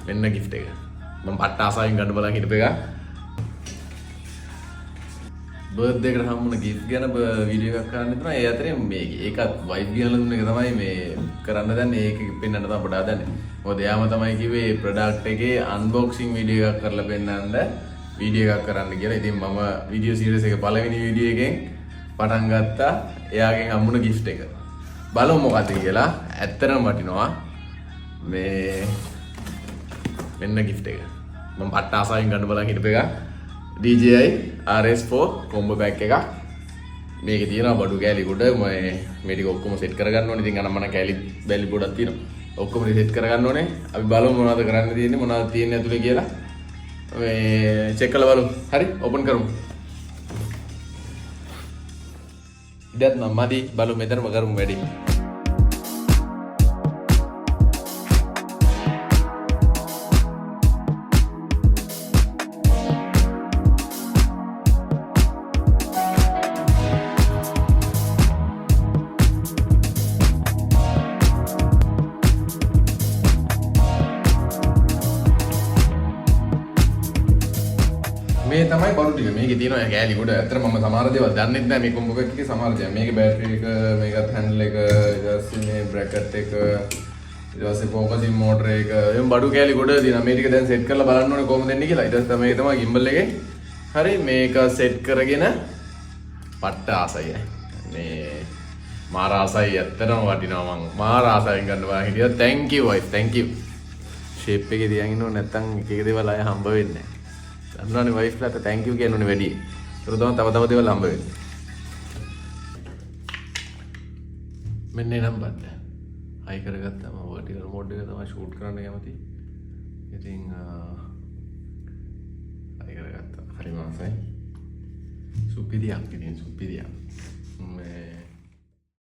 මෙන්න gift එක. මම පට්ට ආසාවෙන් ගන්න බලන් හිටපු එක. බර්ත්ඩේ එකට හම්බුන gift ගැන වීඩියෝ එකක් කරන්න හිතනවා. ඒ අතරේ මේක ඒකත් වයිෆ් ගෙනලා දුන්න එක තමයි මේ කරන්න දන්නේ. ඒක පෙන්වන්න තමයි පොඩා දන්නේ. මොකද එයාම තමයි කිව්වේ ප්‍රොඩක්ට් එකේ අන්බොක්සිං වීඩියෝ එකක් කරලා පෙන්නන්න වීඩියෝ එකක් කරන්න කියලා. ඉතින් මම වීඩියෝ සීරීස් එක පළවෙනි වීඩියෝ එකෙන් පටන් ගත්තා. එයාගෙන් හම්බුන gift එක. බලමු මොකද කියලා. ඇත්තටම වටිනවා. මේ මෙන්න gift එක. මම පට්ට ආසාවෙන් ගන්න බලන් හිටපු එක. DJI RS4 කොම්බෝ පැක් එකක්. මේකේ තියෙනවා බඩු කෑලි කොට මේ ටික ඔක්කොම සෙට් කරගන්න ඕනේ. ඉතින් අන්න මම කෑලි බැලි පොඩක් තියෙනවා. ඔක්කොම සෙට් කරගන්න ඕනේ. අපි බලමු මොනවද කරන්න තියෙන්නේ මොනවද තියෙන්නේ ඇතුලේ කියලා. මේ චෙක් කරලා බලමු. හරි ඕපන් කරමු. ඉතින් නම් මදි බලමු මෙතනම කරමු වැඩි. මේ තමයි බඩු ටික. මේකේ තියෙනවා කෑලි කොට. ඇත්තට මම සමහර දේවල් දන්නේ නැහැ මේ කොම්බෝ එකේ සමහර දේවල්. මේකේ බැටරි එක, මේකත් හැන්ඩල් එක, ඊට පස්සේ මේ බ්‍රැකට් එක, ඊට පස්සේ ෆෝකසින් මෝටර් එක. එම් බඩු කෑලි කොට තියෙනවා. මේ ටික දැන් සෙට් කරලා බලන්න ඕනේ කොහොමද එන්නේ කියලා. ඊට පස්සේ මේක තමයි gimbal එකේ. හරි මේක සෙට් කරගෙන පට්ට ආසයි. මේ මාර ආසයි ඇත්තටම වටිනවා මං. මාර ආසයෙන් ගන්න බා හිටියා. thank you wife. thank you. shape එකේ තියන් ඉන්නව නැත්තම් එක එක දේවල් ආය හම්බ වෙන්නේ නැහැ. අන්නෝනේ වයිෆ් ලාට thank you කියන්න වැඩි. ඒක තමයි තව දේවල් හම්බ වෙන්නේ. මෙන්න නම්බර්. හයි කරගත්තාම වර්ටිකල් මෝඩ් එක තමයි ෂූට් කරන්න කැමති. ඉතින් හයි කරගත්තා. හරි මාසයි. සුපිරියක් ඉතින් සුපිරියක්. මේ